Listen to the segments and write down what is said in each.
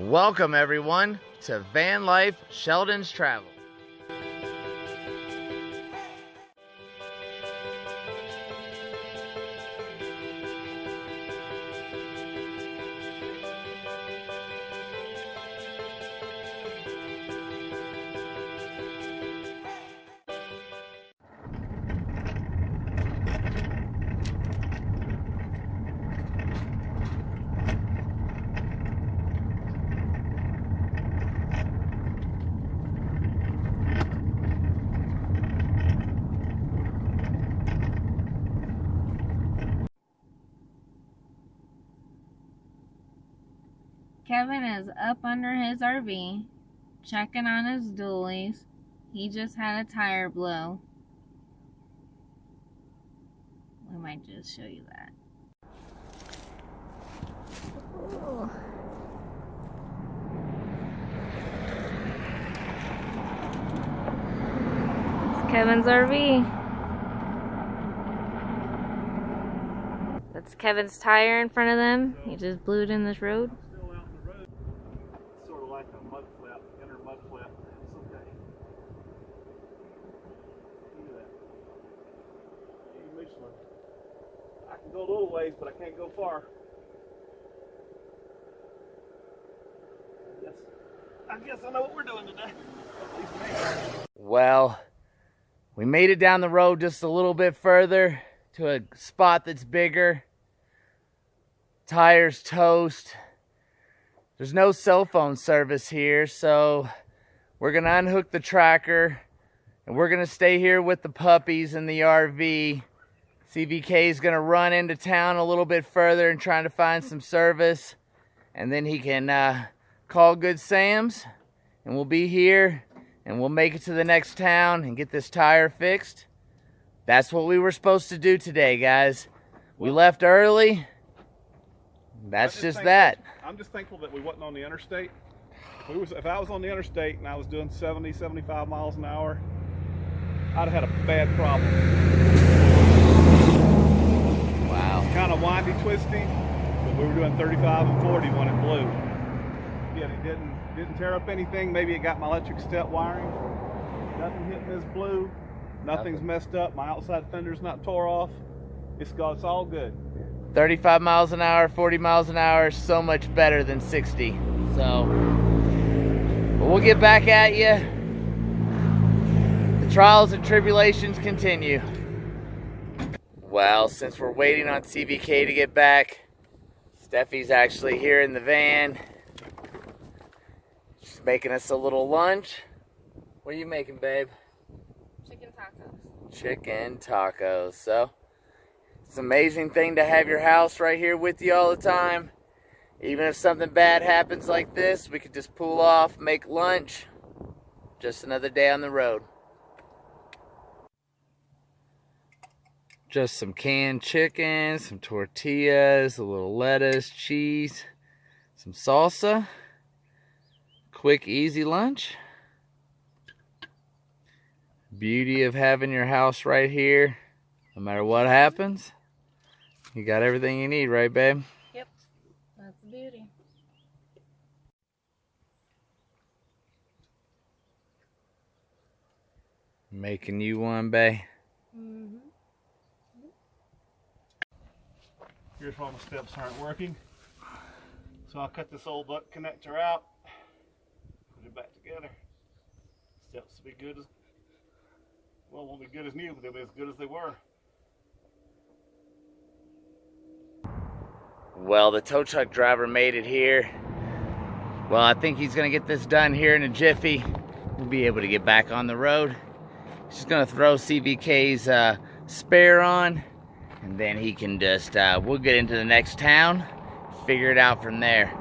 Welcome everyone to Van Life Sheldon's Travel. Kevin is up under his RV, checking on his dualies. He just had a tire blow. We might just show you that. Ooh. It's Kevin's RV. That's Kevin's tire in front of them. He just blew it in this road. Like a mud flap, inner mud flap. It's okay. Look at that. Hey, Michelin. I can go a little ways, but I can't go far. I guess I know what we're doing today. At least me. Well, we made it down the road just a little bit further to a spot that's bigger. Tires toast. There's no cell phone service here, so we're going to unhook the tracker and we're going to stay here with the puppies in the RV. CVK is going to run into town a little bit further and trying to find some service, and then he can call Good Sam's, and we'll be here and we'll make it to the next town and get this tire fixed. That's what we were supposed to do today, guys. We left early. That's just that. I'm just thankful that we wasn't on the interstate. If I was on the interstate and I was doing 70, 75 miles an hour, I'd have had a bad problem. Wow. It's kind of windy, twisty, but we were doing 35 and 40 when it blew. Yeah, it didn't tear up anything. Maybe it got my electric step wiring. Nothing hitting this blue. Nothing's messed up. My outside fender's not tore off. It's all good. 35 miles an hour, 40 miles an hour, so much better than 60. So, but we'll get back at you. The trials and tribulations continue. Well, since we're waiting on CVK to get back, Steffi's actually here in the van. She's making us a little lunch. What are you making, babe? Chicken tacos. Chicken tacos. So, it's an amazing thing to have your house right here with you all the time. Even if something bad happens like this, we could just pull off, make lunch. Just another day on the road. Just some canned chicken, some tortillas, a little lettuce, cheese, some salsa. Quick, easy lunch. Beauty of having your house right here. No matter what happens, you got everything you need, right, babe? Yep, that's the beauty. Making you one, babe. Mm-hmm. Here's why my steps aren't working. So I'll cut this old butt connector out, put it back together. Steps will be good as, well, won't be good as new, but they'll be as good as they were. Well, the tow truck driver made it here. Well, I think he's gonna get this done here in a jiffy. We'll be able to get back on the road. He's just gonna throw CVK's spare on, and then he can just, we'll get into the next town, figure it out from there.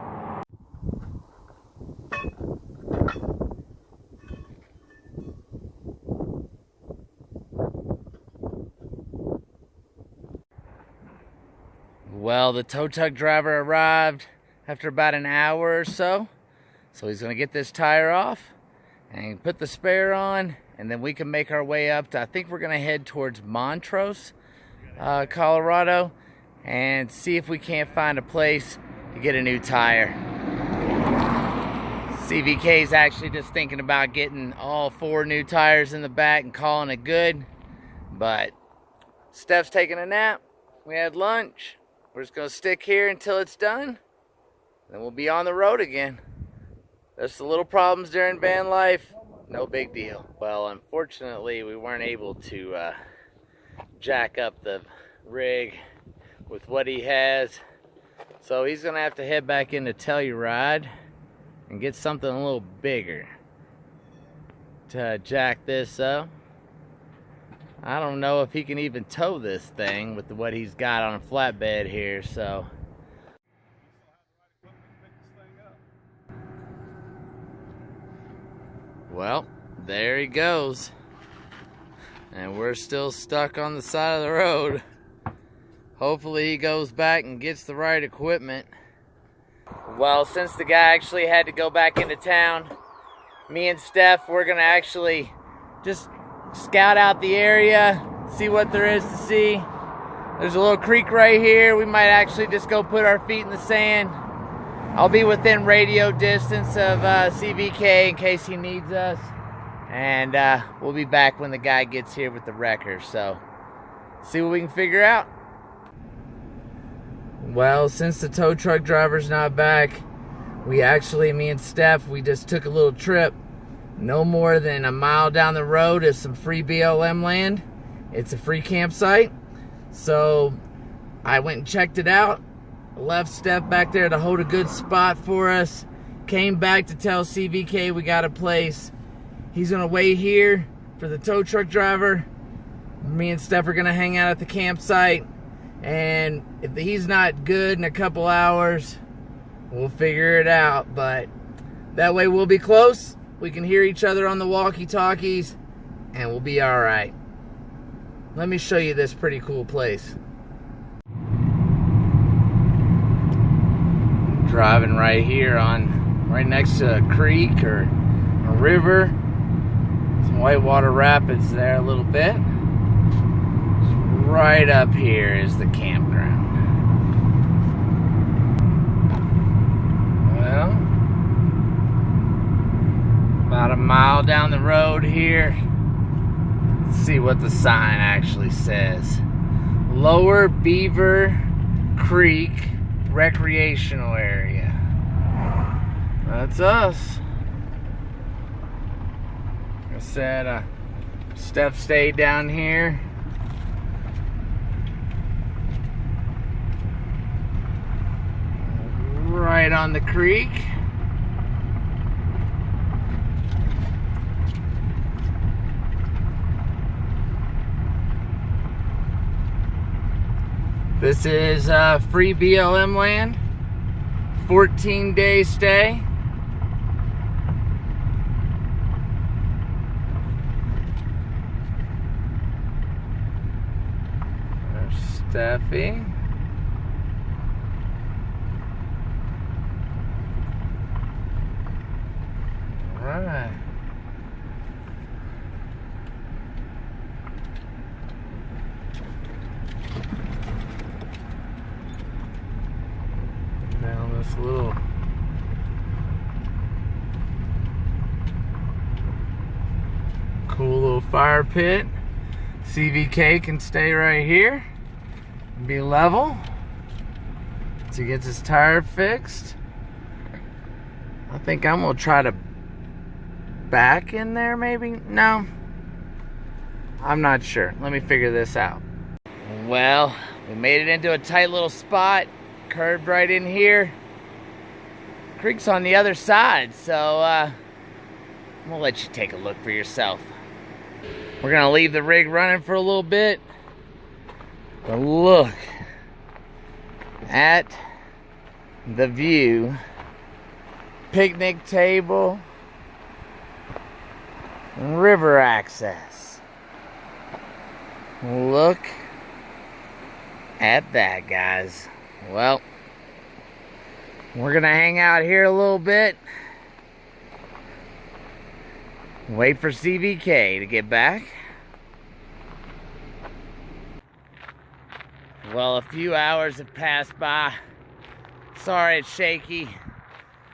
Well, the tow truck driver arrived after about an hour or so. So he's gonna get this tire off and put the spare on, and then we can make our way up to, I think we're gonna head towards Montrose, Colorado, and see if we can't find a place to get a new tire. CVK's actually just thinking about getting all 4 new tires in the back and calling it good. But Steph's taking a nap. We had lunch. We're just gonna stick here until it's done. Then we'll be on the road again. There's the little problems during van life. No big deal. Well, unfortunately, we weren't able to jack up the rig with what he has. So he's gonna have to head back into Telluride and get something a little bigger to jack this up. I don't know if he can even tow this thing with what he's got on a flatbed here, so. Well, there he goes. And we're still stuck on the side of the road. Hopefully he goes back and gets the right equipment. Well, since the guy actually had to go back into town, me and Steph, we're gonna actually just scout out the area, see what there is to see. There's a little creek right here. We might actually just go put our feet in the sand. I'll be within radio distance of CVK in case he needs us. And we'll be back when the guy gets here with the wrecker. So, see what we can figure out. Well, since the tow truck driver's not back, me and Steph, we just took a little trip. No more than a mile down the road is some free BLM land. It's a free campsite. So I went and checked it out. Left Steph back there to hold a good spot for us. Came back to tell CVK we got a place. He's gonna wait here for the tow truck driver. Me and Steph are gonna hang out at the campsite. And if he's not good in a couple hours, we'll figure it out. But that way we'll be close. We can hear each other on the walkie-talkies, and we'll be all right. Let me show you this pretty cool place. Driving right here right next to a creek or a river. Some whitewater rapids there a little bit. Right up here is the campground. Well, about a mile down the road here. Let's see what the sign actually says. Lower Beaver Creek Recreational Area. That's us. Like I said, Steph stayed down here. Right on the creek. This is free BLM land, 14-day stay. There's Steffi. All right. Down this little cool little fire pit. CVK can stay right here and be level to get his tire fixed. I think I'm gonna try to back in there maybe. No, I'm not sure. Let me figure this out. Well, we made it into a tight little spot. Curved right in here. Creek's on the other side, so I'm gonna let you take a look for yourself. We're gonna leave the rig running for a little bit. But look at the view. Picnic table. River access. Look at that, guys. Well, we're gonna hang out here a little bit. Wait for CVK to get back. Well, a few hours have passed by. Sorry it's shaky.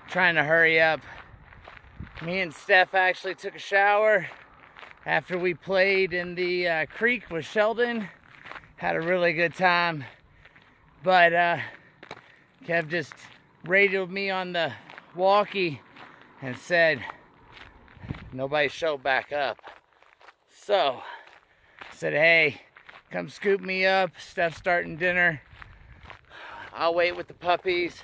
Trying to hurry up Me and Steph actually took a shower after we played in the creek with Sheldon. Had a really good time. But Kev just radioed me on the walkie and said nobody showed back up. So I said, hey, come scoop me up. Steph's starting dinner. I'll wait with the puppies.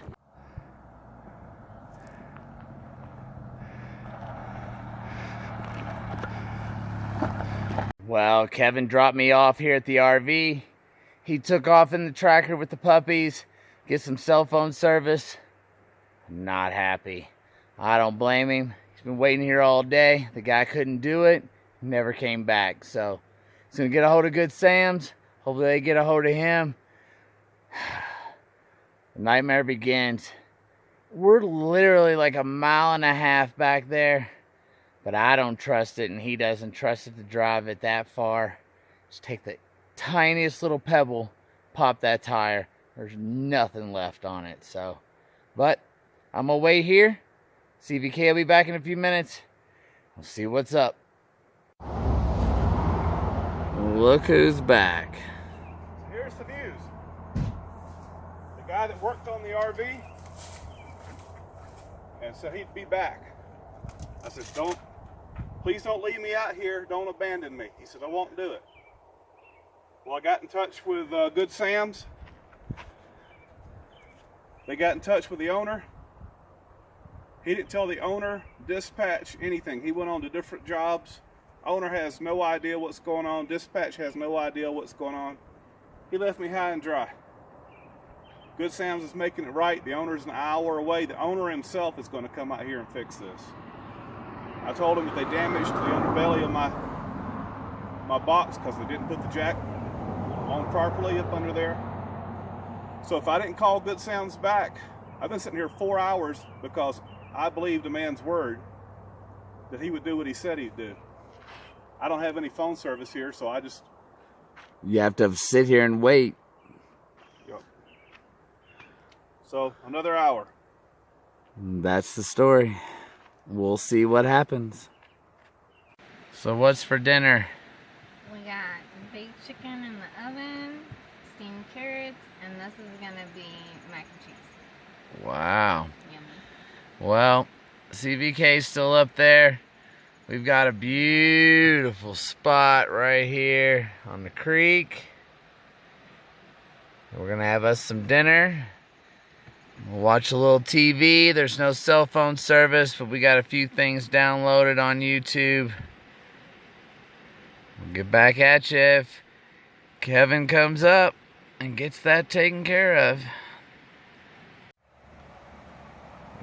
Well, Kevin dropped me off here at the RV. He took off in the tractor with the puppies, get some cell phone service. Not happy. I don't blame him. He's been waiting here all day. The guy couldn't do it. Never came back. So he's going to get a hold of Good Sam's. Hopefully they get a hold of him. The nightmare begins. We're literally like a mile and a half back there. But I don't trust it, and he doesn't trust it to drive it that far. Just take the tiniest little pebble, pop that tire. There's nothing left on it. So, but I'm gonna wait here. CVK will be back in a few minutes. We'll see what's up. Look who's back. Here's the news. The guy that worked on the RV and said he'd be back. I said, please don't leave me out here. Don't abandon me. He said, I won't do it. Well, I got in touch with Good Sam's. They got in touch with the owner. He didn't tell the owner, dispatch, anything. He went on to different jobs. Owner has no idea what's going on. Dispatch has no idea what's going on. He left me high and dry. Good Sam's is making it right. The owner's an hour away. The owner himself is going to come out here and fix this. I told him that they damaged the underbelly of my box because they didn't put the jack on properly up under there. So if I didn't call Good Sam's back, I've been sitting here 4 hours because I believed the man's word that he would do what he said he'd do. I don't have any phone service here, so I just... You have to sit here and wait. Yep. So, another hour. That's the story. We'll see what happens. So what's for dinner? We got baked chicken in the oven, steamed carrots, and this is gonna be mac and cheese. Wow. Yummy. Well, CVK's still up there. We've got a beautiful spot right here on the creek. We're gonna have us some dinner. We'll watch a little TV. There's no cell phone service, but we got a few things downloaded on YouTube. We'll get back at you if Kevin comes up and gets that taken care of.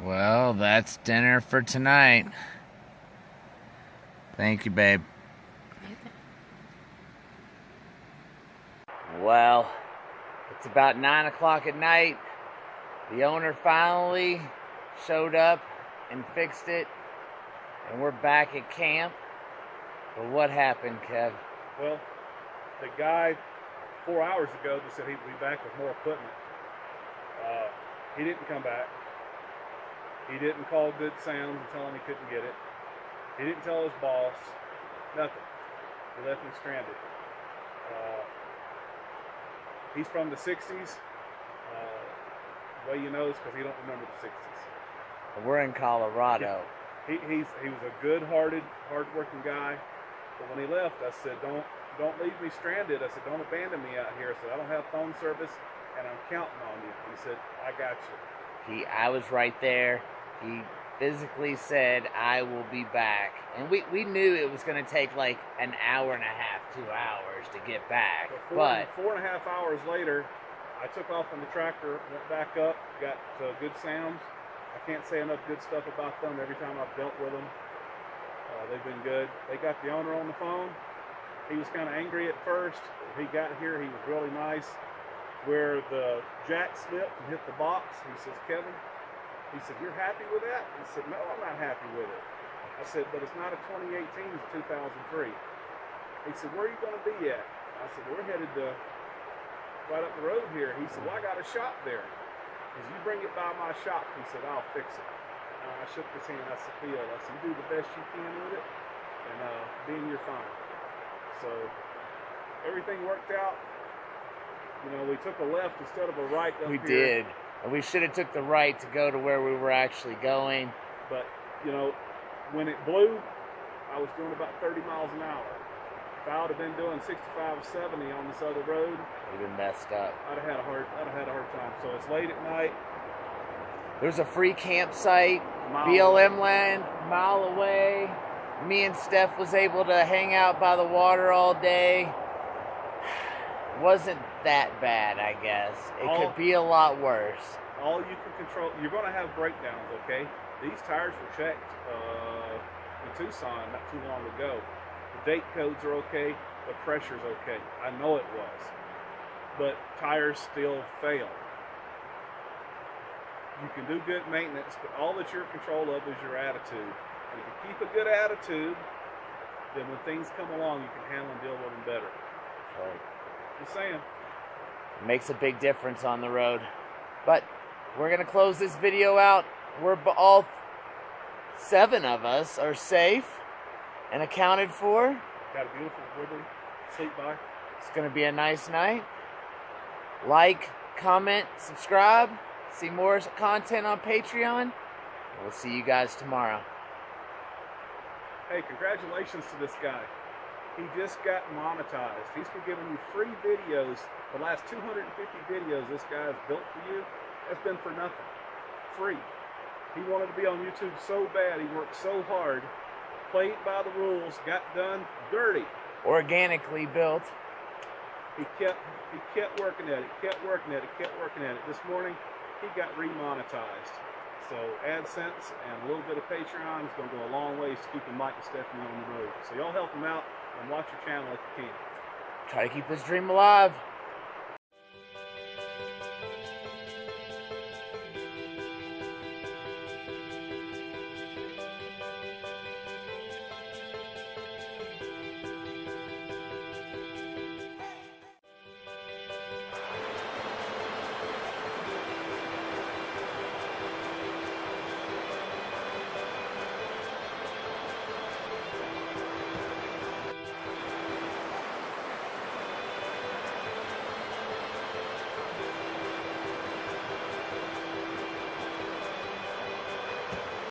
Well, that's dinner for tonight. Thank you, babe. Well, it's about 9 o'clock at night. The owner finally showed up and fixed it, and we're back at camp. But what happened, Kev? Well, the guy 4 hours ago just said he'd be back with more equipment. He didn't come back. He didn't call Good Sam's and tell him he couldn't get it. He didn't tell his boss. Nothing. He left me stranded. He's from the 60s. The way you know is because he don't remember the 60s. We're in Colorado. Yeah. He was a good-hearted, hard-working guy. But when he left, I said, don't leave me stranded. I said, don't abandon me out here. I said, I don't have phone service, and I'm counting on you. He said, I got you. I was right there. He physically said, I will be back. And we knew it was going to take like an hour and a half, 2 hours to get back. But 4.5 hours later, I took off on the tractor, went back up, got Good Sam's. I can't say enough good stuff about them every time I've dealt with them. They've been good. They got the owner on the phone. He was kind of angry at first. He got here, he was really nice. Where the jack slipped and hit the box, he says, Kevin, he said, you're happy with that? I said, no, I'm not happy with it. I said, but it's not a 2018, it's 2003. He said, where are you going to be at? I said, we're headed to right up the road here. He said, well, I got a shop there. He said, you bring it by my shop. He said, I'll fix it. I shook his hand. I said, Phil, I said, you do the best you can with it, and then you're fine. So everything worked out. You know, we took a left instead of a right up We here. did. And we should have took the right to go to where we were actually going. But, you know, when it blew, I was doing about 30 miles an hour. If I would have been doing 65 or 70 on this other road, We've been messed up. I'd have had a hard time. So it's late at night. There's a free campsite, Mile BLM land, a mile away. Me and Steph was able to hang out by the water all day. Wasn't that bad, I guess. It could be a lot worse. All you can control, you're going to have breakdowns, okay? These tires were checked in Tucson not too long ago. The date codes are okay, the pressure's okay. I know it was. But tires still fail. You can do good maintenance, but all that you're in control of is your attitude. And if you keep a good attitude, then when things come along, you can handle and deal with them better. Right. Just saying. It makes a big difference on the road. But we're going to close this video out. We're all 7 of us are safe and accounted for. Got a beautiful river to sleep by. It's going to be a nice night. Like, comment, subscribe. See more content on Patreon. We'll see you guys tomorrow. Hey, congratulations to this guy. He just got monetized. He's been giving you free videos. The last 250 videos this guy has built for you has been for nothing. Free. He wanted to be on YouTube so bad. He worked so hard. Played by the rules. Got done dirty. Organically built. He kept working at it. Kept working at it. Kept working at it. This morning, he got remonetized. So AdSense and a little bit of Patreon is going to go a long ways to keeping Mike and Stephanie on the road. So y'all help him out and watch your channel if you can. Try to keep this dream alive.